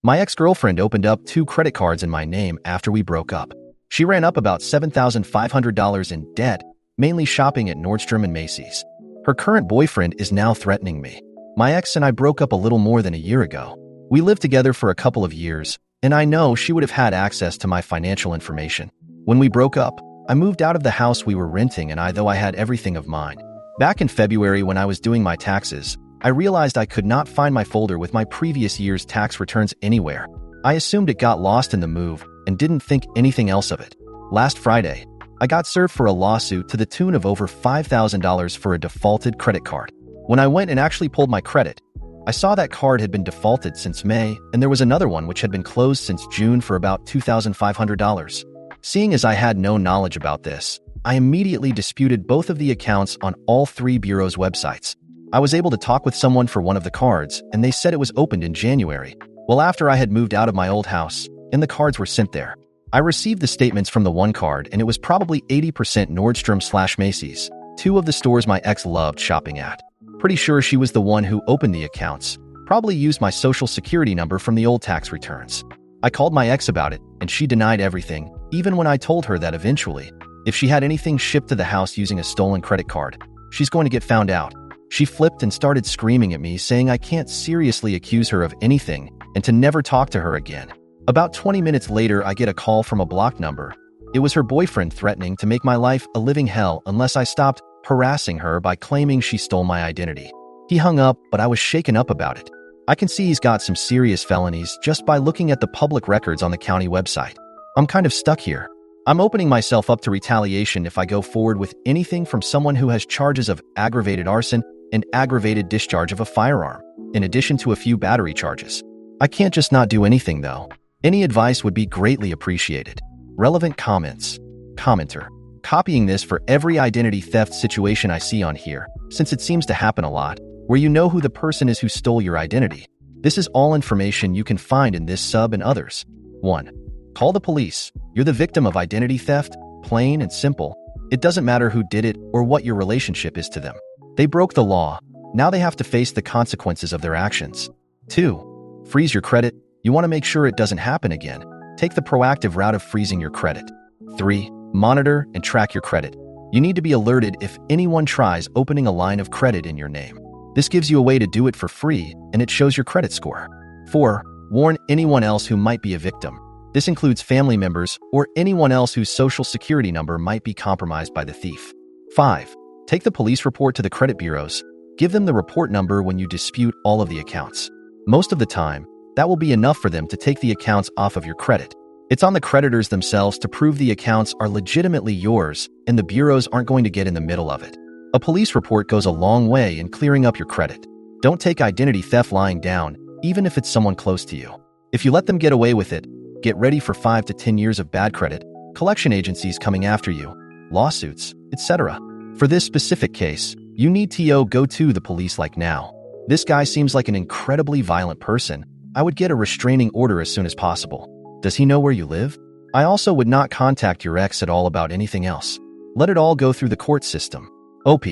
My ex-girlfriend opened up 2 credit cards in my name after we broke up. She ran up about $7,500 in debt, mainly shopping at Nordstrom and Macy's. Her current boyfriend is now threatening me. My ex and I broke up a little more than a year ago. We lived together for a couple of years, and I know she would have had access to my financial information. When we broke up, I moved out of the house we were renting and though I had everything of mine. Back in February when I was doing my taxes, I realized I could not find my folder with my previous year's tax returns anywhere. I assumed it got lost in the move and didn't think anything else of it. Last Friday, I got served for a lawsuit to the tune of over $5,000 for a defaulted credit card. When I went and actually pulled my credit, I saw that card had been defaulted since May, and there was another one which had been closed since June for about $2,500. Seeing as I had no knowledge about this, I immediately disputed both of the accounts on all 3 bureaus' websites. I was able to talk with someone for one of the cards, and they said it was opened in January, well after I had moved out of my old house, and the cards were sent there. I received the statements from the one card, and it was probably 80% Nordstrom/Macy's, 2 of the stores my ex loved shopping at. Pretty sure she was the one who opened the accounts, probably used my social security number from the old tax returns. I called my ex about it, and she denied everything, even when I told her that eventually, if she had anything shipped to the house using a stolen credit card, she's going to get found out. She flipped and started screaming at me, saying I can't seriously accuse her of anything and to never talk to her again. About 20 minutes later, I get a call from a blocked number. It was her boyfriend threatening to make my life a living hell unless I stopped harassing her by claiming she stole my identity. He hung up, but I was shaken up about it. I can see he's got some serious felonies just by looking at the public records on the county website. I'm kind of stuck here. I'm opening myself up to retaliation if I go forward with anything from someone who has charges of aggravated arson and aggravated discharge of a firearm, in addition to a few battery charges. I can't just not do anything though. Any advice would be greatly appreciated. Relevant comments. Commenter. Copying this for every identity theft situation I see on here, since it seems to happen a lot, where you know who the person is who stole your identity. This is all information you can find in this sub and others. 1. Call the police. You're the victim of identity theft, plain and simple. It doesn't matter who did it or what your relationship is to them. They broke the law. Now they have to face the consequences of their actions. 2. Freeze your credit. You want to make sure it doesn't happen again. Take the proactive route of freezing your credit. 3. Monitor and track your credit. You need to be alerted if anyone tries opening a line of credit in your name. This gives you a way to do it for free, and it shows your credit score. 4. Warn anyone else who might be a victim. This includes family members or anyone else whose social security number might be compromised by the thief. 5. Take the police report to the credit bureaus. Give them the report number when you dispute all of the accounts. Most of the time, that will be enough for them to take the accounts off of your credit. It's on the creditors themselves to prove the accounts are legitimately yours, and the bureaus aren't going to get in the middle of it. A police report goes a long way in clearing up your credit. Don't take identity theft lying down, even if it's someone close to you. If you let them get away with it, get ready for 5 to 10 years of bad credit, collection agencies coming after you, lawsuits, etc. For this specific case, you need to go to the police like now. This guy seems like an incredibly violent person. I would get a restraining order as soon as possible. Does he know where you live? I also would not contact your ex at all about anything else. Let it all go through the court system. OP.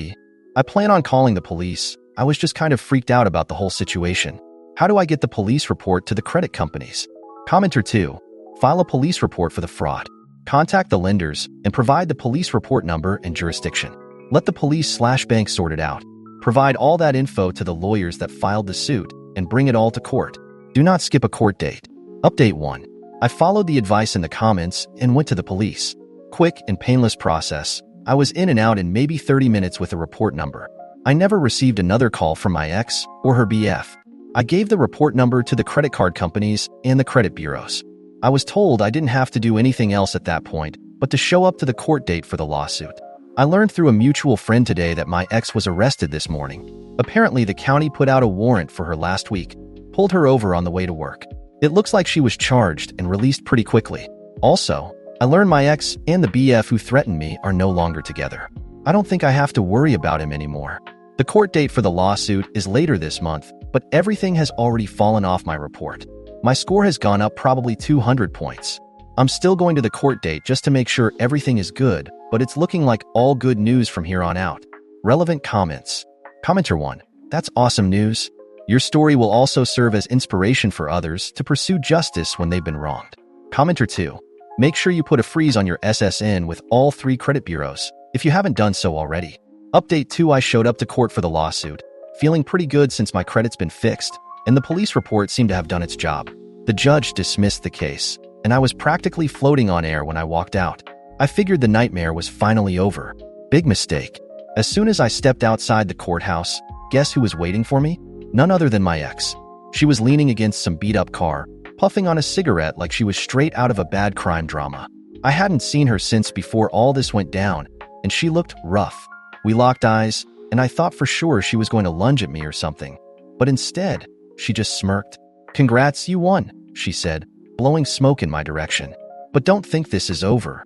I plan on calling the police. I was just kind of freaked out about the whole situation. How do I get the police report to the credit companies? Commenter 2. File a police report for the fraud. Contact the lenders and provide the police report number and jurisdiction. Let the police/bank sort it out. Provide all that info to the lawyers that filed the suit and bring it all to court. Do not skip a court date. Update 1. I followed the advice in the comments and went to the police. Quick and painless process. I was in and out in maybe 30 minutes with a report number. I never received another call from my ex or her BF. I gave the report number to the credit card companies and the credit bureaus. I was told I didn't have to do anything else at that point, but to show up to the court date for the lawsuit. I learned through a mutual friend today that my ex was arrested this morning. Apparently, the county put out a warrant for her last week, pulled her over on the way to work. It looks like she was charged and released pretty quickly. Also, I learned my ex and the BF who threatened me are no longer together. I don't think I have to worry about him anymore. The court date for the lawsuit is later this month, but everything has already fallen off my report. My score has gone up probably 200 points. I'm still going to the court date just to make sure everything is good, but it's looking like all good news from here on out. Relevant comments. Commenter 1. That's awesome news. Your story will also serve as inspiration for others to pursue justice when they've been wronged. Commenter 2. Make sure you put a freeze on your SSN with all 3 credit bureaus, if you haven't done so already. Update 2. I showed up to court for the lawsuit, feeling pretty good since my credit's been fixed, and the police report seemed to have done its job. The judge dismissed the case, and I was practically floating on air when I walked out. I figured the nightmare was finally over. Big mistake. As soon as I stepped outside the courthouse, guess who was waiting for me? None other than my ex. She was leaning against some beat-up car, puffing on a cigarette like she was straight out of a bad crime drama. I hadn't seen her since before all this went down, and she looked rough. We locked eyes, and I thought for sure she was going to lunge at me or something. But instead, she just smirked. "Congrats, you won," she said, blowing smoke in my direction. "But don't think this is over."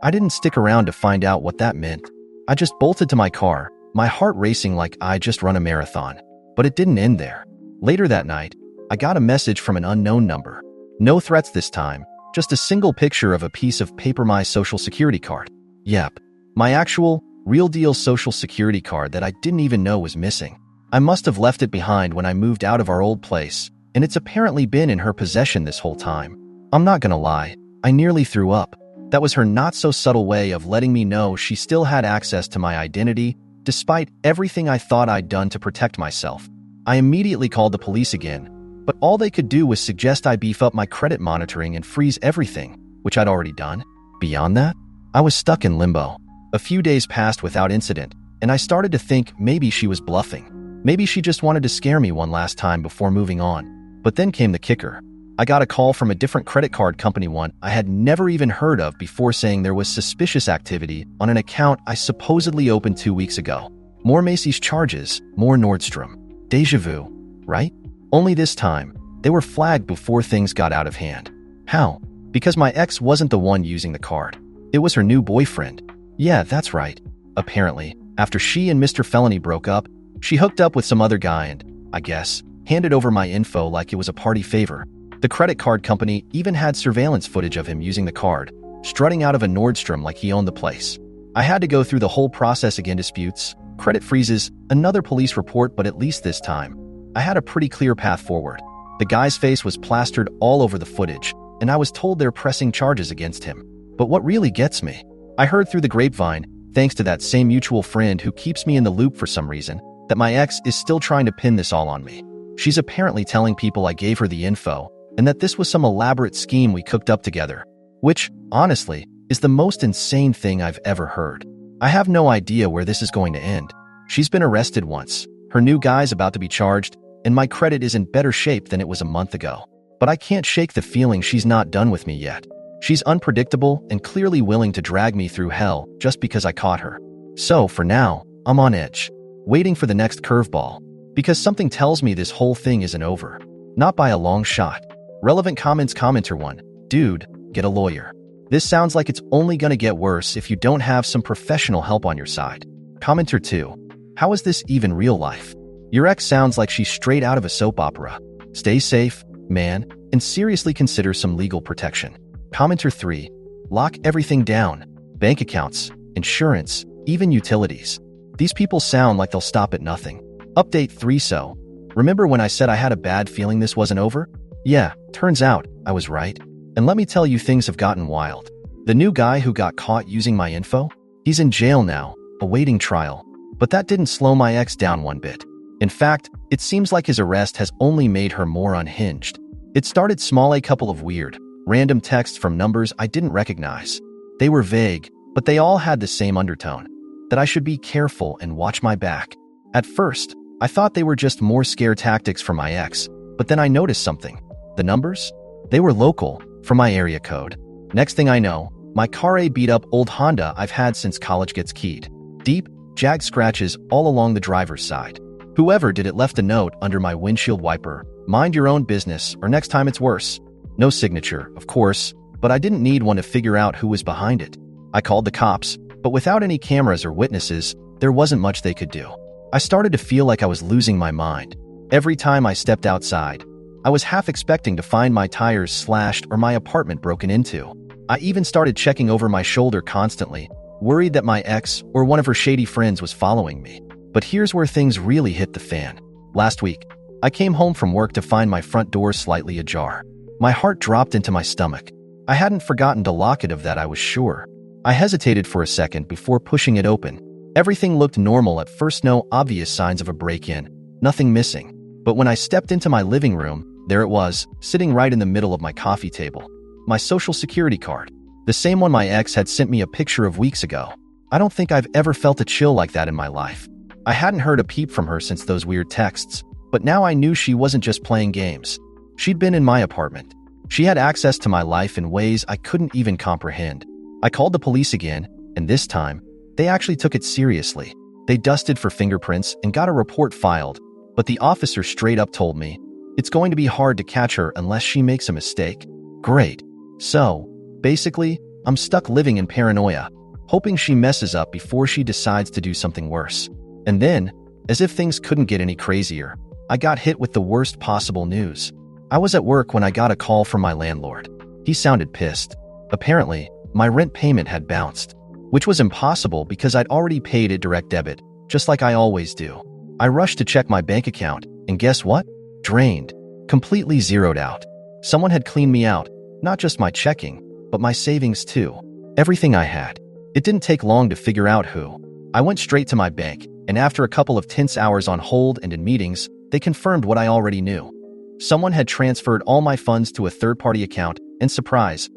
I didn't stick around to find out what that meant. I just bolted to my car, my heart racing like I just run a marathon. But it didn't end there. Later that night, I got a message from an unknown number. No threats this time, just a single picture of a piece of paper, my social security card. Yep, my actual, real-deal social security card that I didn't even know was missing. I must have left it behind when I moved out of our old place, and it's apparently been in her possession this whole time. I'm not gonna lie, I nearly threw up. That was her not-so-subtle way of letting me know she still had access to my identity, despite everything I thought I'd done to protect myself. I immediately called the police again, but all they could do was suggest I beef up my credit monitoring and freeze everything, which I'd already done. Beyond that, I was stuck in limbo. A few days passed without incident, and I started to think maybe she was bluffing. Maybe she just wanted to scare me one last time before moving on. But then came the kicker. I got a call from a different credit card company, one I had never even heard of before, saying there was suspicious activity on an account I supposedly opened 2 weeks ago. More Macy's charges, more Nordstrom. Deja vu, right? Only this time, they were flagged before things got out of hand. How? Because my ex wasn't the one using the card. It was her new boyfriend. Yeah, that's right. Apparently, after she and Mr. Felony broke up, she hooked up with some other guy and, I guess, handed over my info like it was a party favor. The credit card company even had surveillance footage of him using the card, strutting out of a Nordstrom like he owned the place. I had to go through the whole process again: disputes, credit freezes, another police report, but at least this time, I had a pretty clear path forward. The guy's face was plastered all over the footage, and I was told they're pressing charges against him. But what really gets me? I heard through the grapevine, thanks to that same mutual friend who keeps me in the loop for some reason, that my ex is still trying to pin this all on me. She's apparently telling people I gave her the info, and that this was some elaborate scheme we cooked up together, which, honestly, is the most insane thing I've ever heard. I have no idea where this is going to end. She's been arrested once, her new guy's about to be charged, and my credit is in better shape than it was a month ago. But I can't shake the feeling she's not done with me yet. She's unpredictable and clearly willing to drag me through hell just because I caught her. So, for now, I'm on edge, waiting for the next curveball, because something tells me this whole thing isn't over. Not by a long shot. Relevant comments. Commenter 1. Dude, get a lawyer. This sounds like it's only gonna get worse if you don't have some professional help on your side. Commenter 2. How is this even real life? Your ex sounds like she's straight out of a soap opera. Stay safe, man, and seriously consider some legal protection. Commenter 3. Lock everything down. Bank accounts, insurance, even utilities. These people sound like they'll stop at nothing. Update 3. So, remember when I said I had a bad feeling this wasn't over? Yeah, turns out I was right. And let me tell you, things have gotten wild. The new guy who got caught using my info? He's in jail now, awaiting trial. But that didn't slow my ex down one bit. In fact, it seems like his arrest has only made her more unhinged. It started small: a couple of weird, random texts from numbers I didn't recognize. They were vague, but they all had the same undertone: that I should be careful and watch my back. At first, I thought they were just more scare tactics from my ex, but then I noticed something. The numbers? They were local, from my area code. Next thing I know, my car, a beat-up old Honda I've had since college, gets keyed. Deep, jagged scratches all along the driver's side. Whoever did it left a note under my windshield wiper: mind your own business, or next time it's worse. No signature, of course, but I didn't need one to figure out who was behind it. I called the cops, but without any cameras or witnesses, there wasn't much they could do. I started to feel like I was losing my mind. Every time I stepped outside, I was half expecting to find my tires slashed or my apartment broken into. I even started checking over my shoulder constantly, worried that my ex or one of her shady friends was following me. But here's where things really hit the fan. Last week, I came home from work to find my front door slightly ajar. My heart dropped into my stomach. I hadn't forgotten to lock it, of that I was sure. I hesitated for a second before pushing it open. Everything looked normal at first, no obvious signs of a break-in, nothing missing. But when I stepped into my living room, there it was, sitting right in the middle of my coffee table. My social security card. The same one my ex had sent me a picture of weeks ago. I don't think I've ever felt a chill like that in my life. I hadn't heard a peep from her since those weird texts, but now I knew she wasn't just playing games. She'd been in my apartment. She had access to my life in ways I couldn't even comprehend. I called the police again, and this time, they actually took it seriously. They dusted for fingerprints and got a report filed, but the officer straight up told me, it's going to be hard to catch her unless she makes a mistake. Great. So, basically, I'm stuck living in paranoia, hoping she messes up before she decides to do something worse. And then, as if things couldn't get any crazier, I got hit with the worst possible news. I was at work when I got a call from my landlord. He sounded pissed. Apparently, my rent payment had bounced, which was impossible because I'd already paid it direct debit, just like I always do. I rushed to check my bank account, and guess what? Drained. Completely zeroed out. Someone had cleaned me out, not just my checking, but my savings too. Everything I had. It didn't take long to figure out who. I went straight to my bank, and after a couple of tense hours on hold and in meetings, they confirmed what I already knew. Someone had transferred all my funds to a third-party account, and surprise,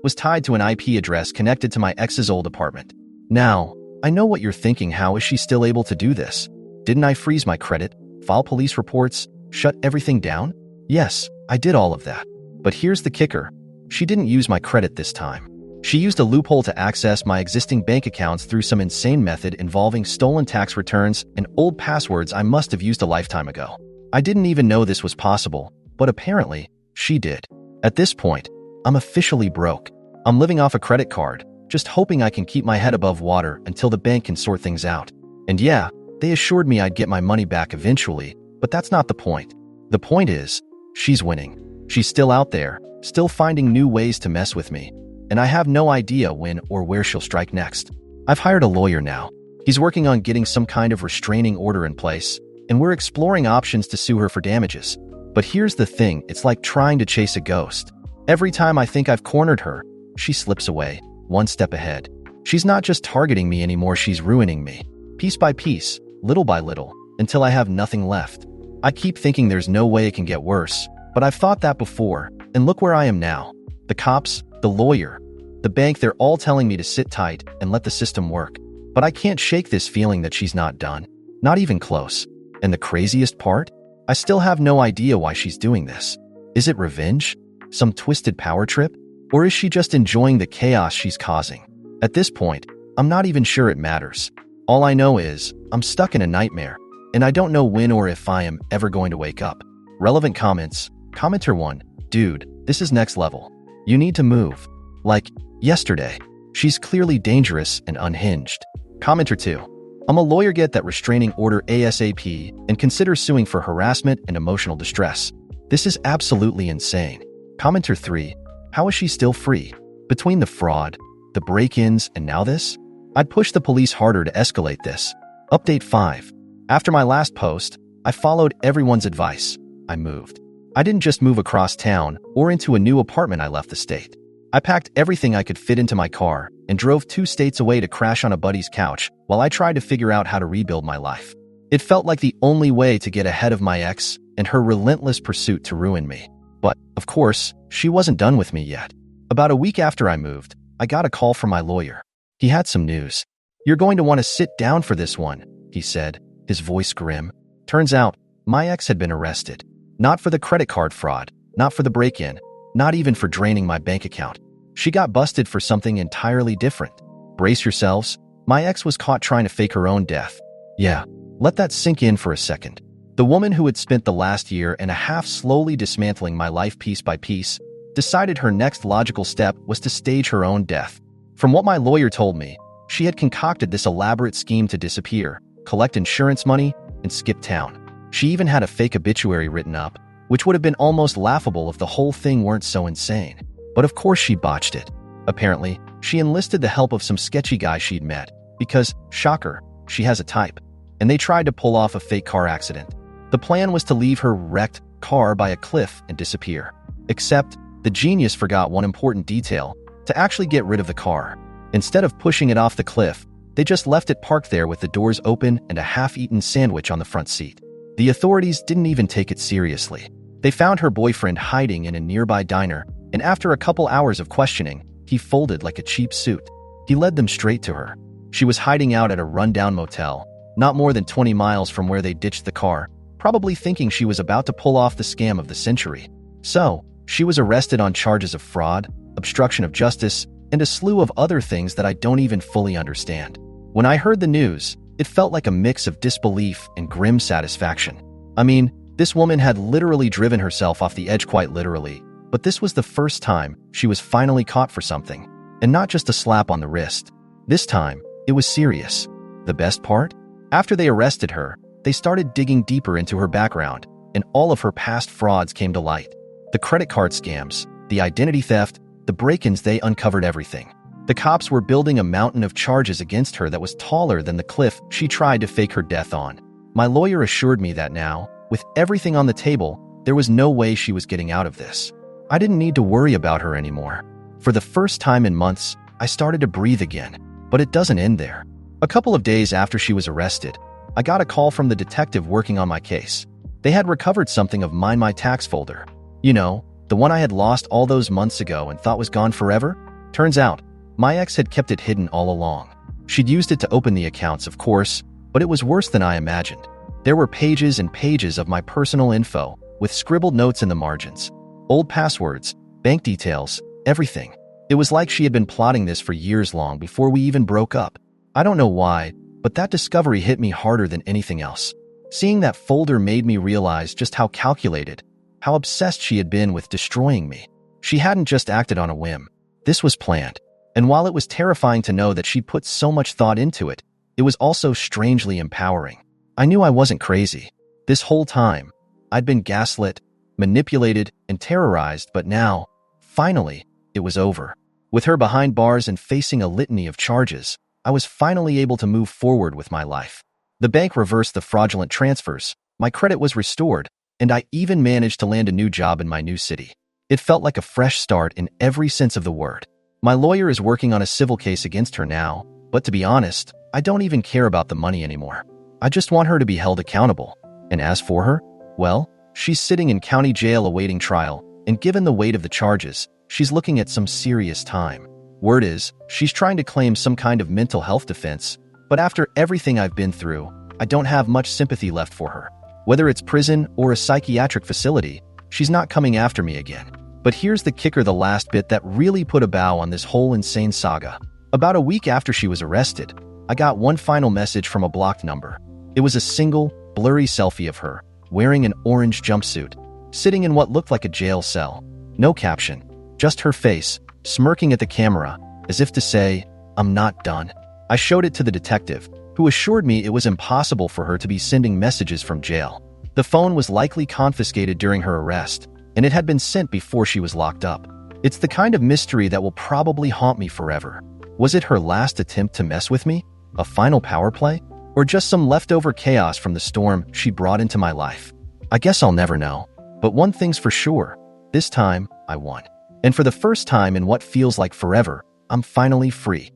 was tied to an IP address connected to my ex's old apartment. Now, I know what you're thinking. How is she still able to do this? Didn't I freeze my credit, file police reports, shut everything down? Yes, I did all of that. But here's the kicker. She didn't use my credit this time. She used a loophole to access my existing bank accounts through some insane method involving stolen tax returns and old passwords I must have used a lifetime ago. I didn't even know this was possible, but apparently, she did. At this point, I'm officially broke. I'm living off a credit card, just hoping I can keep my head above water until the bank can sort things out. And yeah, they assured me I'd get my money back eventually, but that's not the point. The point is, she's winning. She's still out there, still finding new ways to mess with me, and I have no idea when or where she'll strike next. I've hired a lawyer now. He's working on getting some kind of restraining order in place, and we're exploring options to sue her for damages. But here's the thing, it's like trying to chase a ghost. Every time I think I've cornered her, she slips away, one step ahead. She's not just targeting me anymore, she's ruining me. Piece by piece, little by little, until I have nothing left. I keep thinking there's no way it can get worse, but I've thought that before, and look where I am now. The cops, the lawyer, the bank, they're all telling me to sit tight and let the system work. But I can't shake this feeling that she's not done. Not even close. And the craziest part? I still have no idea why she's doing this. Is it revenge? Some twisted power trip? Or is she just enjoying the chaos she's causing? At this point, I'm not even sure it matters. All I know is, I'm stuck in a nightmare, and I don't know when or if I am ever going to wake up. Relevant comments. Commenter 1. Dude, this is next level. You need to move. Like, yesterday. She's clearly dangerous and unhinged. Commenter 2. I'm a lawyer, get that restraining order ASAP and consider suing for harassment and emotional distress. This is absolutely insane. Commenter 3. How is she still free? Between the fraud, the break-ins, and now this? I'd push the police harder to escalate this. Update 5. After my last post, I followed everyone's advice. I moved. I didn't just move across town or into a new apartment, I left the state. I packed everything I could fit into my car and drove 2 states away to crash on a buddy's couch while I tried to figure out how to rebuild my life. It felt like the only way to get ahead of my ex and her relentless pursuit to ruin me. But, of course, she wasn't done with me yet. About a week after I moved, I got a call from my lawyer. He had some news. You're going to want to sit down for this one, he said, his voice grim. Turns out, my ex had been arrested. Not for the credit card fraud, not for the break-in, not even for draining my bank account. She got busted for something entirely different. Brace yourselves, my ex was caught trying to fake her own death. Yeah, let that sink in for a second. The woman who had spent the last year and a half slowly dismantling my life piece by piece decided her next logical step was to stage her own death. From what my lawyer told me, she had concocted this elaborate scheme to disappear, collect insurance money, and skip town. She even had a fake obituary written up, which would have been almost laughable if the whole thing weren't so insane. But of course she botched it. Apparently, she enlisted the help of some sketchy guy she'd met, because, shocker, she has a type, and they tried to pull off a fake car accident. The plan was to leave her wrecked car by a cliff and disappear. Except, the genius forgot one important detail: to actually get rid of the car. Instead of pushing it off the cliff, they just left it parked there with the doors open and a half-eaten sandwich on the front seat. The authorities didn't even take it seriously. They found her boyfriend hiding in a nearby diner, and after a couple hours of questioning, he folded like a cheap suit. He led them straight to her. She was hiding out at a rundown motel, not more than 20 miles from where they ditched the car, probably thinking she was about to pull off the scam of the century. So, she was arrested on charges of fraud, obstruction of justice, and a slew of other things that I don't even fully understand. When I heard the news, it felt like a mix of disbelief and grim satisfaction. I mean, this woman had literally driven herself off the edge, quite literally, but this was the first time she was finally caught for something, and not just a slap on the wrist. This time, it was serious. The best part? After they arrested her, they started digging deeper into her background, and all of her past frauds came to light. The credit card scams, the identity theft, the break-ins, they uncovered everything. The cops were building a mountain of charges against her that was taller than the cliff she tried to fake her death on. My lawyer assured me that now, with everything on the table, there was no way she was getting out of this. I didn't need to worry about her anymore. For the first time in months, I started to breathe again. But it doesn't end there. A couple of days after she was arrested, I got a call from the detective working on my case. They had recovered something of mine, my tax folder. You know, the one I had lost all those months ago and thought was gone forever? Turns out, my ex had kept it hidden all along. She'd used it to open the accounts, of course, but it was worse than I imagined. There were pages and pages of my personal info, with scribbled notes in the margins. Old passwords, bank details, everything. It was like she had been plotting this for years long before we even broke up. I don't know why, but that discovery hit me harder than anything else. Seeing that folder made me realize just how calculated, how obsessed she had been with destroying me. She hadn't just acted on a whim. This was planned. And while it was terrifying to know that she put so much thought into it, it was also strangely empowering. I knew I wasn't crazy. This whole time, I'd been gaslit, manipulated, and terrorized, but now, finally, it was over. With her behind bars and facing a litany of charges, I was finally able to move forward with my life. The bank reversed the fraudulent transfers, my credit was restored, and I even managed to land a new job in my new city. It felt like a fresh start in every sense of the word. My lawyer is working on a civil case against her now, but to be honest, I don't even care about the money anymore. I just want her to be held accountable. And as for her, well, she's sitting in county jail awaiting trial, and given the weight of the charges, she's looking at some serious time. Word is, she's trying to claim some kind of mental health defense, but after everything I've been through, I don't have much sympathy left for her. Whether it's prison or a psychiatric facility, she's not coming after me again. But here's the kicker, the last bit that really put a bow on this whole insane saga. About a week after she was arrested, I got one final message from a blocked number. It was a single, blurry selfie of her, wearing an orange jumpsuit, sitting in what looked like a jail cell. No caption, just her face, smirking at the camera, as if to say, "I'm not done." I showed it to the detective, who assured me it was impossible for her to be sending messages from jail. The phone was likely confiscated during her arrest, and it had been sent before she was locked up. It's the kind of mystery that will probably haunt me forever. Was it her last attempt to mess with me? A final power play? Or just some leftover chaos from the storm she brought into my life? I guess I'll never know. But one thing's for sure, this time, I won. And for the first time in what feels like forever, I'm finally free.